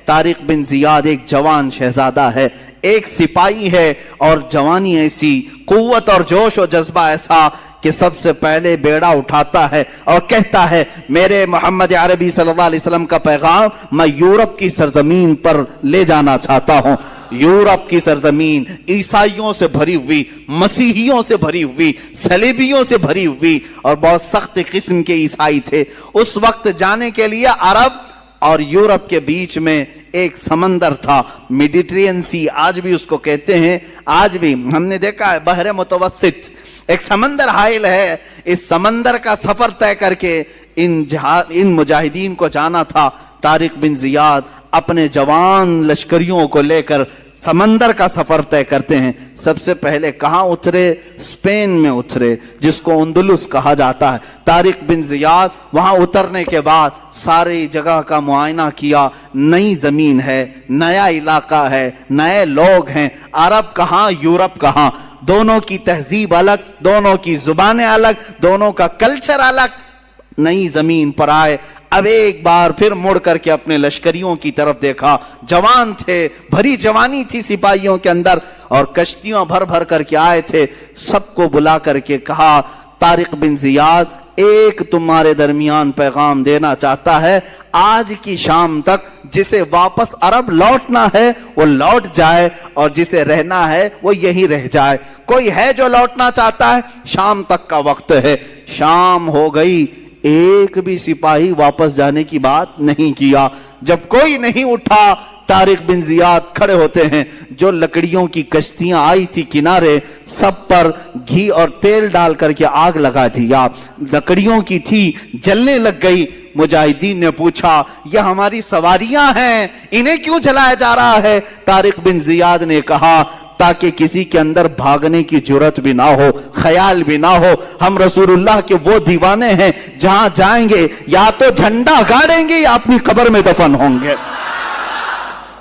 طارق بن زیاد ایک جوان شہزادہ ہے، ایک سپاہی ہے، اور جوانی ایسی، قوت اور جوش و جذبہ ایسا کہ سب سے پہلے بیڑا اٹھاتا ہے اور کہتا ہے میرے محمد عربی صلی اللہ علیہ وسلم کا پیغام میں یورپ کی سرزمین پر لے جانا چاہتا ہوں۔ یورپ کی سرزمین عیسائیوں سے بھری ہوئی، مسیحیوں سے بھری ہوئی، صلیبیوں سے بھری ہوئی، اور بہت سخت قسم کے عیسائی تھے۔ اس وقت جانے کے لیے عرب اور یورپ کے بیچ میں ایک سمندر تھا، میڈیٹرین سی آج بھی اس کو کہتے ہیں، آج بھی ہم نے دیکھا ہے بحر متوسط ایک سمندر حائل ہے۔ اس سمندر کا سفر طے کر کے ان مجاہدین کو جانا تھا۔ طارق بن زیاد اپنے جوان لشکریوں کو لے کر سمندر کا سفر طے کرتے ہیں۔ سب سے پہلے کہاں اترے؟ اسپین میں اترے، جس کو اندلس کہا جاتا ہے۔ طارق بن زیاد وہاں اترنے کے بعد ساری جگہ کا معائنہ کیا، نئی زمین ہے، نیا علاقہ ہے، نئے لوگ ہیں، عرب کہاں یورپ کہاں، دونوں کی تہذیب الگ، دونوں کی زبانیں الگ، دونوں کا کلچر الگ۔ نئی زمین پر آئے، اب ایک بار پھر مڑ کر کے اپنے لشکریوں کی طرف دیکھا، جوان تھے، بھری جوانی تھی سپاہیوں کے اندر، اور کشتیاں بھر بھر کر کے آئے تھے۔ سب کو بلا کر کے کہا طارق بن زیاد ایک تمہارے درمیان پیغام دینا چاہتا ہے، آج کی شام تک جسے واپس عرب لوٹنا ہے وہ لوٹ جائے، اور جسے رہنا ہے وہ یہی رہ جائے۔ کوئی ہے جو لوٹنا چاہتا ہے؟ شام تک کا وقت ہے۔ شام ہو گئی، ایک بھی سپاہی واپس جانے کی بات نہیں کیا۔ جب کوئی نہیں اٹھا، طارق بن زیاد کھڑے ہوتے ہیں۔ جو لکڑیوں کی کشتیاں آئی تھی کنارے، سب پر گھی اور تیل ڈال کر کے آگ لگا دیا، لکڑیوں کی تھی، جلنے لگ گئی۔ مجاہدین نے پوچھا یہ ہماری سواریاں ہیں، انہیں کیوں جلایا جا رہا ہے؟ طارق بن زیاد نے کہا تاکہ کسی کے اندر بھاگنے کی جرت بھی نہ ہو، خیال بھی نہ ہو۔ ہم رسول اللہ کے وہ دیوانے ہیں، جہاں جائیں گے یا تو جھنڈا گاڑیں گے یا اپنی قبر میں دفن ہوں گے۔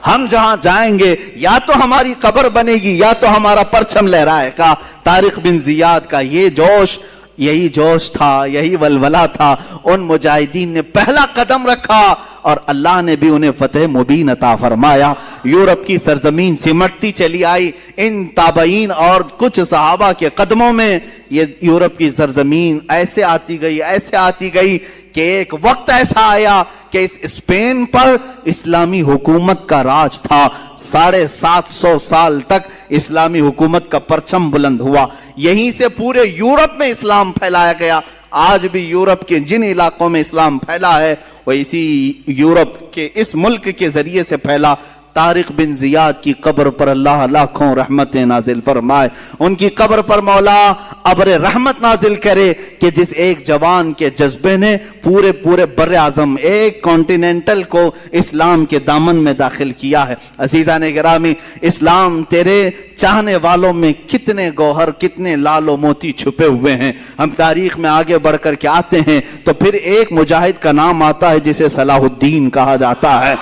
ہم جہاں جائیں گے یا تو ہماری قبر بنے گی یا تو ہمارا پرچم لہرائے گا۔ طارق بن زیاد کا یہ جوش، یہی جوش تھا، یہی ولولہ تھا۔ ان مجاہدین نے پہلا قدم رکھا اور اللہ نے بھی انہیں فتح مبین عطا فرمایا۔ یورپ کی سرزمین سمٹتی چلی آئی ان تابعین اور کچھ صحابہ کے قدموں میں۔ یہ یورپ کی سرزمین ایسے آتی گئی، ایسے آتی گئی کہ ایک وقت ایسا آیا کہ اس اسپین پر اسلامی حکومت کا راج تھا۔ 750 سال تک اسلامی حکومت کا پرچم بلند ہوا۔ یہیں سے پورے یورپ میں اسلام پھیلایا گیا۔ آج بھی یورپ کے جن علاقوں میں اسلام پھیلا ہے وہ اسی یورپ کے اس ملک کے ذریعے سے پھیلا۔ طارق بن زیاد کی قبر پر اللہ لاکھوں رحمتیں نازل فرمائے، ان کی قبر پر مولا ابر رحمت نازل کرے کہ جس ایک جوان کے جذبے نے پورے بر اعظم ایک کانٹیننٹل کو اسلام کے دامن میں داخل کیا ہے۔ عزیزان گرامی، اسلام تیرے چاہنے والوں میں کتنے گوہر، کتنے لال و موتی چھپے ہوئے ہیں۔ ہم تاریخ میں آگے بڑھ کر کے آتے ہیں تو پھر ایک مجاہد کا نام آتا ہے جسے صلاح الدین کہا جاتا ہے۔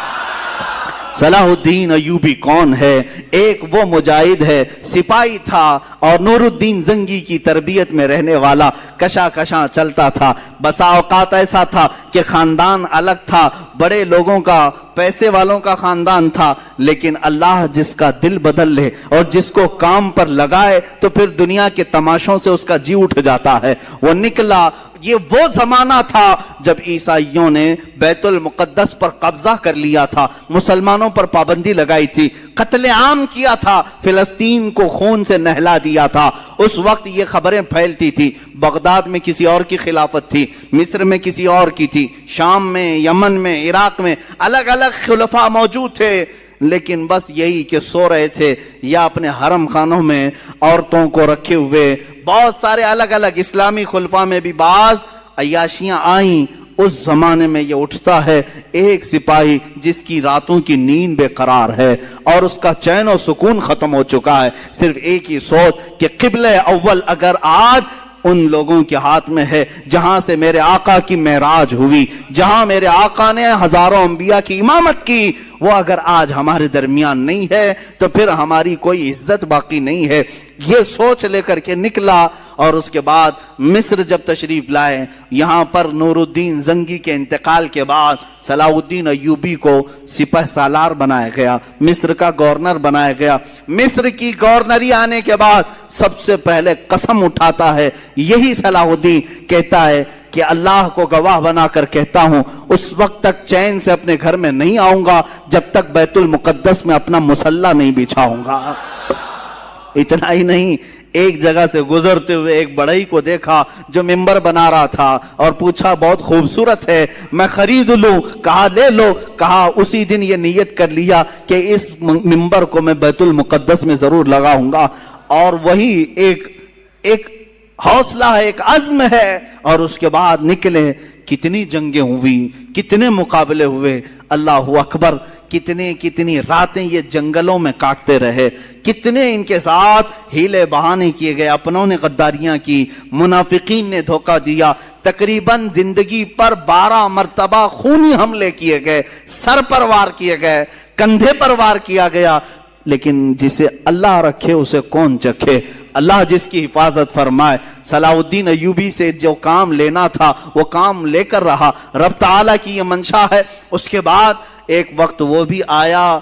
صلاح الدین ایوبی کون ہے؟ ایک وہ مجاہد ہے، سپاہی تھا اور نور الدین زنگی کی تربیت میں رہنے والا، کشا کشاں چلتا تھا۔ بسا اوقات ایسا تھا کہ خاندان الگ تھا، بڑے لوگوں کا، پیسے والوں کا خاندان تھا، لیکن اللہ جس کا دل بدل لے اور جس کو کام پر لگائے تو پھر دنیا کے تماشوں سے اس کا جی اٹھ جاتا ہے۔ وہ نکلا۔ یہ وہ زمانہ تھا جب عیسائیوں نے بیت المقدس پر قبضہ کر لیا تھا، مسلمانوں پر پابندی لگائی تھی، قتل عام کیا تھا، فلسطین کو خون سے نہلا دیا تھا۔ اس وقت یہ خبریں پھیلتی تھی۔ بغداد میں کسی اور کی خلافت تھی، مصر میں کسی اور کی تھی، شام میں، یمن میں، عراق میں الگ الگ خلفاء موجود تھے، لیکن بس یہی کہ سو رہے تھے یا اپنے حرم خانوں میں عورتوں کو رکھے ہوئے۔ بہت سارے الگ الگ اسلامی خلفاء میں بھی بعض عیاشیاں آئیں۔ اس زمانے میں یہ اٹھتا ہے ایک سپاہی جس کی راتوں کی نیند بے قرار ہے اور اس کا چین و سکون ختم ہو چکا ہے۔ صرف ایک ہی سوچ کہ قبلہ اول اگر آج ان لوگوں کے ہاتھ میں ہے جہاں سے میرے آقا کی معراج ہوئی، جہاں میرے آقا نے ہزاروں انبیاء کی امامت کی، وہ اگر آج ہمارے درمیان نہیں ہے تو پھر ہماری کوئی عزت باقی نہیں ہے. یہ سوچ لے کر کے نکلا اور اس کے بعد مصر جب تشریف لائے, یہاں پر نور الدین زنگی کے انتقال کے بعد صلاح الدین ایوبی کو سپہ سالار بنایا گیا, مصر کا گورنر بنایا گیا. مصر کی گورنری آنے کے بعد سب سے پہلے قسم اٹھاتا ہے یہی صلاح الدین, کہتا ہے کہ اللہ کو گواہ بنا کر کہتا ہوں اس وقت تک چین سے اپنے گھر میں نہیں آؤں گا جب تک بیت المقدس میں اپنا مصلی نہیں بچھاؤں گا. اتنا ہی نہیں, ایک جگہ سے گزرتے ہوئے ایک بڑھئی کو دیکھا جو ممبر بنا رہا تھا اور پوچھا بہت خوبصورت ہے, میں خرید لوں؟ کہا لے لو. کہا اسی دن یہ نیت کر لیا کہ اس ممبر کو میں بیت المقدس میں ضرور لگاؤں گا. اور وہی ایک حوصلہ ہے, ایک عزم ہے. اور اس کے بعد نکلے, کتنی جنگیں ہوئی, کتنے مقابلے ہوئے, اللہ اکبر, کتنی راتیں یہ جنگلوں میں کاٹتے رہے, کتنے ان کے ساتھ ہیلے بہانے کیے گئے, اپنوں نے غداریاں کی, منافقین نے دھوکہ دیا. تقریباً زندگی پر 12 مرتبہ خونی حملے کیے گئے, سر پر وار کیے گئے, کندھے پر وار کیا گیا. لیکن جسے اللہ رکھے اسے کون چکھے, اللہ جس کی حفاظت فرمائے. صلاح الدین ایوبی سے جو کام لینا تھا وہ کام لے کر رہا, رب تعالیٰ کی یہ منشا ہے. اس کے بعد ایک وقت وہ بھی آیا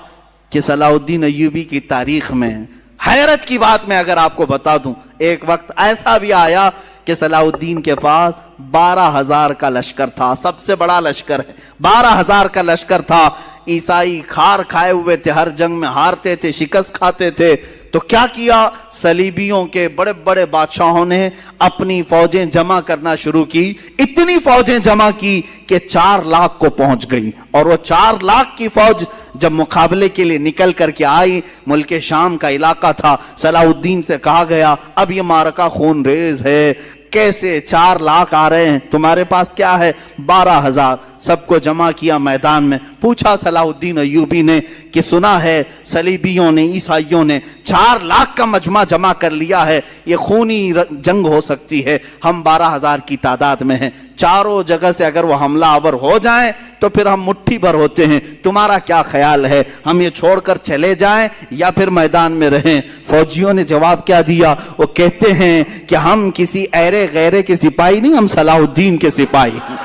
کہ صلاح الدین ایوبی کی تاریخ میں حیرت کی بات میں اگر آپ کو بتا دوں, ایک وقت ایسا بھی آیا کہ صلاح الدین کے پاس 12,000 کا لشکر تھا, سب سے بڑا لشکر ہے, 12,000 کا لشکر تھا. عیسائی کھار کھائے ہوئے تھے, ہر جنگ میں ہارتے تھے, شکست کھاتے تھے. تو کیا کیا, صلیبیوں کے بڑے بڑے بادشاہوں نے اپنی فوجیں جمع کرنا شروع کی. اتنی فوجیں جمع کی کہ 4 لاکھ کو پہنچ گئی. اور وہ 4 لاکھ کی فوج جب مقابلے کے لیے نکل کر کے آئی, ملک شام کا علاقہ تھا, صلاح الدین سے کہا گیا اب یہ معرکہ خون ریز ہے, کیسے 4 لاکھ آ رہے ہیں, تمہارے پاس کیا ہے؟ 12,000. سب کو جمع کیا میدان میں. پوچھا صلاح الدین ایوبی نے کہ سنا ہے صلیبیوں نے, عیسائیوں نے 4 لاکھ کا مجمع جمع کر لیا ہے, یہ خونی جنگ ہو سکتی ہے, ہم 12,000 کی تعداد میں ہیں, چاروں جگہ سے اگر وہ حملہ آور ہو جائیں تو پھر ہم مٹھی بھر ہوتے ہیں, تمہارا کیا خیال ہے, ہم یہ چھوڑ کر چلے جائیں یا پھر میدان میں رہیں؟ فوجیوں نے جواب کیا دیا, وہ کہتے ہیں کہ ہم کسی ایرے غیرے کے سپاہی نہیں, ہم صلاح الدین کے سپاہی ہیں.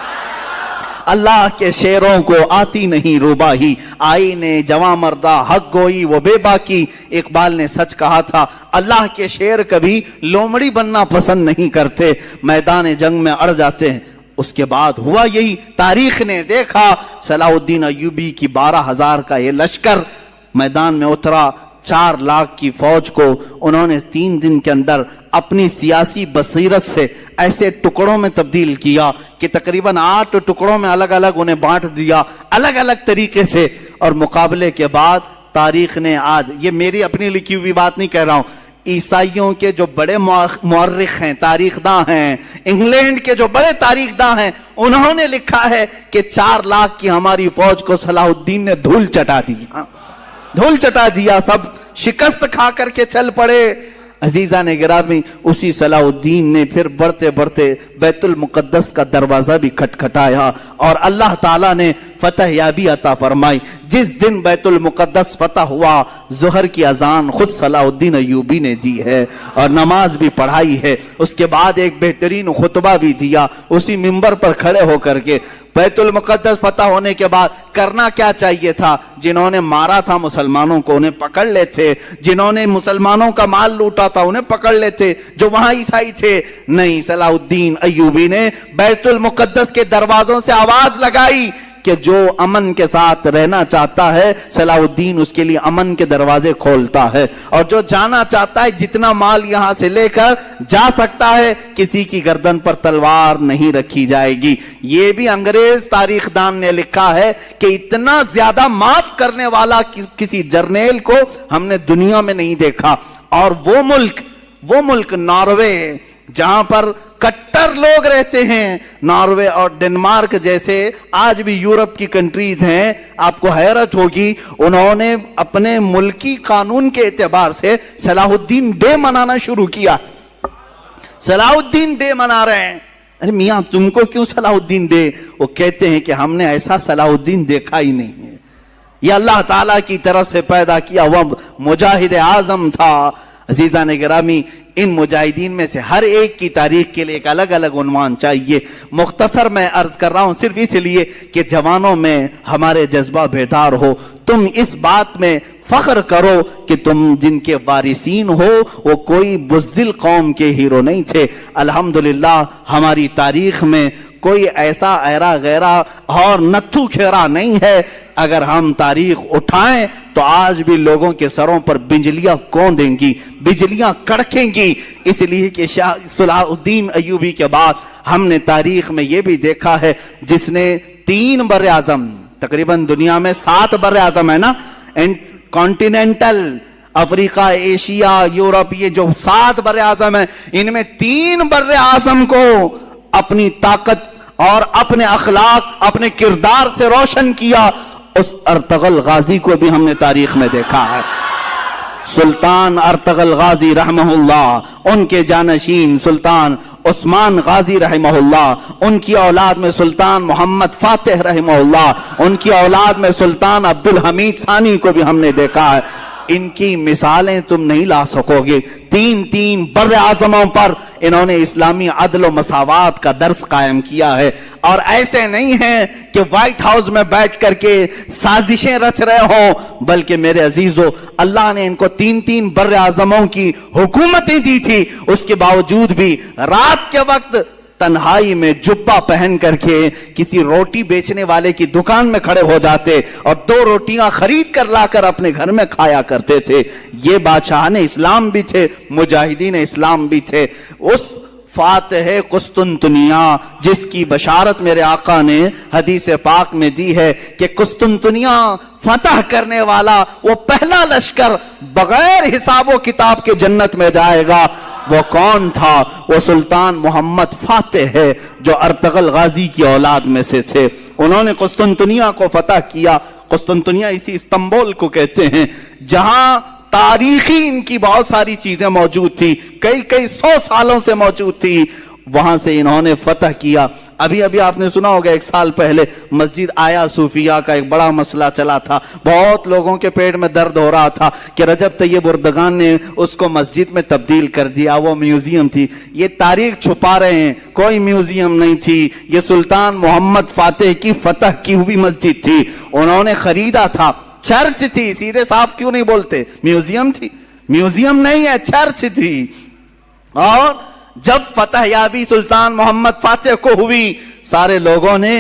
اللہ کے شیروں کو آتی نہیں روباہی, آئی نے جواں مردہ حق گوئی وہ بے باکی. اقبال نے سچ کہا تھا, اللہ کے شیر کبھی لومڑی بننا پسند نہیں کرتے, میدان جنگ میں اڑ جاتے ہیں. اس کے بعد ہوا یہی, تاریخ نے دیکھا صلاح الدین ایوبی کی 12,000 کا یہ لشکر میدان میں اترا. 4 لاکھ کی فوج کو انہوں نے 3 دن کے اندر اپنی سیاسی بصیرت سے ایسے ٹکڑوں میں تبدیل کیا کہ تقریباً 8 ٹکڑوں میں الگ الگ انہیں بانٹ دیا, الگ الگ طریقے سے. اور مقابلے کے بعد تاریخ نے آج, یہ میری اپنی لکھی ہوئی بات نہیں کہہ رہا ہوں, عیسائیوں کے جو بڑے مورخ ہیں, تاریخ داں ہیں, انگلینڈ کے جو بڑے تاریخ داں ہیں, انہوں نے لکھا ہے کہ 4 لاکھ کی ہماری فوج کو صلاح الدین نے دھول چٹا دیا, دھول چٹا دیا, سب شکست کھا کر کے چل پڑے. عزیزان گرامی, اسی صلاح الدین نے پھر بڑھتے بڑھتے بیت المقدس کا دروازہ بھی کھٹکھٹایا اور اللہ تعالیٰ نے فتح یابی عطا فرمائی. جس دن بیت المقدس فتح ہوا, ظہر کی اذان خود صلاح الدین ایوبی نے دی ہے اور نماز بھی پڑھائی ہے. اس کے بعد ایک بہترین خطبہ بھی دیا اسی منبر پر کھڑے ہو کر کے. بیت المقدس فتح ہونے کے بعد کرنا کیا چاہیے تھا؟ جنہوں نے مارا تھا مسلمانوں کو انہیں پکڑ لیتے, جنہوں نے مسلمانوں کا مال لوٹا تھا انہیں پکڑ لیتے, جو وہاں عیسائی تھے. نہیں, صلاح الدین ایوبی نے بیت المقدس کے دروازوں سے آواز لگائی کہ جو امن کے ساتھ رہنا چاہتا ہے صلاح الدین اس کے لیے امن کے دروازے کھولتا ہے, اور جو جانا چاہتا ہے جتنا مال یہاں سے لے کر جا سکتا ہے, کسی کی گردن پر تلوار نہیں رکھی جائے گی. یہ بھی انگریز تاریخ دان نے لکھا ہے کہ اتنا زیادہ معاف کرنے والا کسی جرنیل کو ہم نے دنیا میں نہیں دیکھا. اور وہ ملک ناروے, جہاں پر کٹر لوگ رہتے ہیں, ناروے اور ڈنمارک جیسے آج بھی یورپ کی کنٹریز ہیں, آپ کو حیرت ہوگی, انہوں نے اپنے ملکی قانون کے اعتبار سے صلاح الدین ڈے منانا شروع کیا. صلاح الدین ڈے منا رہے ہیں. ارے میاں تم کو کیوں صلاح الدین ڈے؟ وہ کہتے ہیں کہ ہم نے ایسا صلاح الدین دیکھا ہی نہیں ہے. یہ اللہ تعالیٰ کی طرف سے پیدا کیا ہوا مجاہد اعظم تھا۔ عزیزان گرامی، ان مجاہدین میں سے ہر ایک کی تاریخ کے لیے ایک الگ الگ عنوان چاہیے۔ مختصر میں عرض کر رہا ہوں صرف اس لیے کہ جوانوں میں ہمارے جذبہ بیدار ہو، تم اس بات میں فخر کرو کہ تم جن کے وارثین ہو وہ کوئی بزدل قوم کے ہیرو نہیں تھے۔ الحمدللہ ہماری تاریخ میں کوئی ایسا ایرا غیرہ اور نتھو کھیرا نہیں ہے۔ اگر ہم تاریخ اٹھائیں تو آج بھی لوگوں کے سروں پر بجلیاں کوندیں گی، بجلیاں کڑکیں گی، اس لیے کہ شاہ صلاح الدین ایوبی کے بعد ہم نے تاریخ میں یہ بھی دیکھا ہے جس نے 3 بر اعظم، تقریباً دنیا میں 7 بر اعظم ہے نا، کانٹیننٹل، افریقہ، ایشیا، یورپ، یہ جو 7 بر اعظم ہیں ان میں 3 بر اعظم کو اپنی طاقت اور اپنے اخلاق، اپنے کردار سے روشن کیا۔ اس ارطغرل غازی کو بھی ہم نے تاریخ میں دیکھا ہے، سلطان ارطغرل غازی رحمہ اللہ، ان کے جانشین سلطان عثمان غازی رحمہ اللہ، ان کی اولاد میں سلطان محمد فاتح رحمہ اللہ، ان کی اولاد میں سلطان عبدالحمید ثانی کو بھی ہم نے دیکھا ہے۔ ان کی مثالیں تم نہیں لا سکو گے۔ 3 بر اعظموں پر انہوں نے اسلامی عدل و مساوات کا درس قائم کیا ہے، اور ایسے نہیں ہیں کہ وائٹ ہاؤس میں بیٹھ کر کے سازشیں رچ رہے ہوں، بلکہ میرے عزیزو اللہ نے ان کو 3 بر اعظموں کی حکومتیں دی تھی، اس کے باوجود بھی رات کے وقت تنہائی میں جبہ پہن کر کے کسی روٹی بیچنے والے کی دکان میں کھڑے ہو جاتے اور 2 روٹیاں خرید کر لا کر اپنے گھر میں کھایا کرتے تھے۔ یہ بادشاہان اسلام بھی تھے، مجاہدین اسلام بھی تھے۔ اس فاتح قسطنطنیہ جس کی بشارت میرے آقا نے حدیث پاک میں دی ہے کہ قسطنطنیہ فتح کرنے والا وہ پہلا لشکر بغیر حساب و کتاب کے جنت میں جائے گا، وہ کون تھا؟ وہ سلطان محمد فاتح ہے جو ارطغرل غازی کی اولاد میں سے تھے۔ انہوں نے قسطنطنیہ کو فتح کیا۔ قسطنطنیہ اسی استنبول کو کہتے ہیں جہاں تاریخی ان کی بہت ساری چیزیں موجود تھی، کئی 100 سالوں سے موجود تھی، وہاں سے انہوں نے فتح کیا۔ ابھی آپ نے سنا ہوگا 1 سال پہلے مسجد آیا صوفیہ کا ایک بڑا مسئلہ چلا تھا، بہت لوگوں کے پیٹ میں درد ہو رہا تھا کہ رجب طیب اردگان نے اس کو مسجد میں تبدیل کر دیا، وہ میوزیم تھی۔ یہ تاریخ چھپا رہے ہیں، کوئی میوزیم نہیں تھی، یہ سلطان محمد فاتح کی فتح کی ہوئی مسجد تھی، انہوں نے خریدا تھا، چرچ تھی، سیدھے صاف کیوں نہیں بولتے؟ میوزیم تھی؟ میوزیم نہیں ہے، چرچ تھی۔ اور جب فتح یابی سلطان محمد فاتح کو ہوئی، سارے لوگوں نے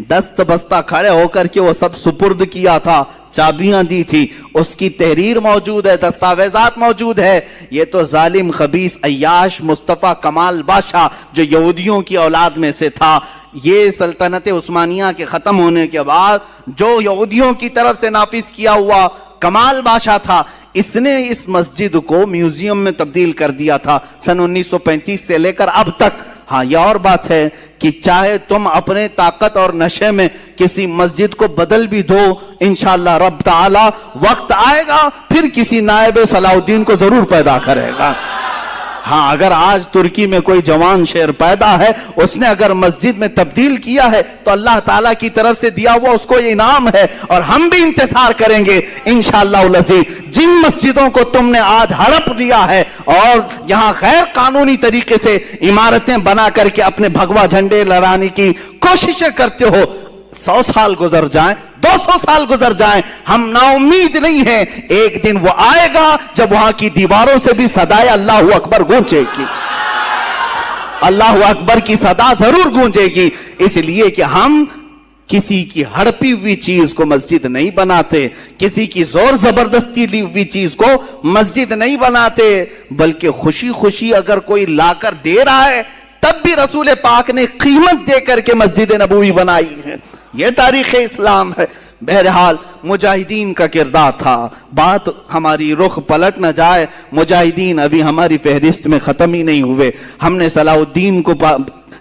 دست بستہ کھڑے ہو کر کے وہ سب سپرد کیا تھا، چابیاں دی تھی، اس کی تحریر موجود ہے، دستاویزات موجود ہے۔ یہ تو ظالم خبیث عیاش مصطفیٰ کمال بادشاہ جو یہودیوں کی اولاد میں سے تھا، یہ سلطنت عثمانیہ کے ختم ہونے کے بعد جو یہودیوں کی طرف سے نافذ کیا ہوا کمال بادشاہ تھا، اس نے اس مسجد کو میوزیم میں تبدیل کر دیا تھا سن 1935 سے لے کر اب تک۔ ہاں یہ اور بات ہے کہ چاہے تم اپنے طاقت اور نشے میں کسی مسجد کو بدل بھی دو، انشاءاللہ رب تعالی وقت آئے گا پھر کسی نائب صلاح الدین کو ضرور پیدا کرے گا۔ ہاں اگر آج ترکی میں کوئی جوان شیر پیدا ہے، اس نے اگر مسجد میں تبدیل کیا ہے تو اللہ تعالیٰ کی طرف سے دیا ہوا اس کو یہ انعام ہے، اور ہم بھی انتظار کریں گے انشاءاللہ العزیز۔ جن مسجدوں کو تم نے آج ہڑپ لیا ہے اور یہاں غیر قانونی طریقے سے عمارتیں بنا کر کے اپنے بھگوا جھنڈے لہرانے کی کوششیں کرتے ہو، 100 سال گزر جائیں، 200 سال گزر جائیں، ہم نا امید نہیں ہیں، ایک دن وہ آئے گا جب وہاں کی دیواروں سے بھی صدائے اللہ اکبر گونجے گی، اللہ اکبر کی صدا ضرور گونجے گی۔ اس لیے کہ ہم کسی کی ہڑپی ہوئی چیز کو مسجد نہیں بناتے، کسی کی زور زبردستی لی ہوئی چیز کو مسجد نہیں بناتے، بلکہ خوشی خوشی اگر کوئی لا کر دے رہا ہے تب بھی رسول پاک نے قیمت دے کر کے مسجد نبوی بنائی ہے۔ یہ تاریخ اسلام ہے۔ بہرحال مجاہدین کا کردار تھا، بات ہماری رخ پلٹ نہ جائے، مجاہدین ابھی ہماری فہرست میں ختم ہی نہیں ہوئے۔ ہم نے صلاح الدین کو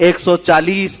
140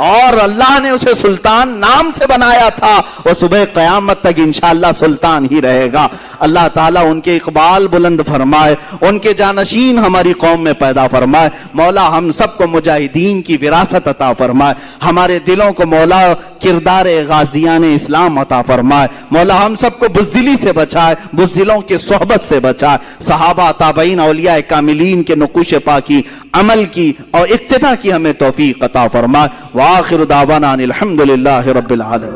اور اللہ نے اسے سلطان نام سے بنایا تھا، وہ صبح قیامت تک انشاءاللہ سلطان ہی رہے گا۔ اللہ تعالیٰ ان کے اقبال بلند فرمائے، ان کے جانشین ہماری قوم میں پیدا فرمائے۔ مولا ہم سب کو مجاہدین کی وراثت عطا فرمائے، ہمارے دلوں کو مولا کردار غازیان اسلام عطا فرمائے۔ مولا ہم سب کو بزدلی سے بچائے، بزدلوں کی صحبت سے بچائے، صحابہ تابعین اولیاء کاملین کے نقوش پاکی عمل کی اور اقتداء کی ہمیں توفیق عطا فرمائے۔ وآخر دعوانا الحمدللہ رب العالمین۔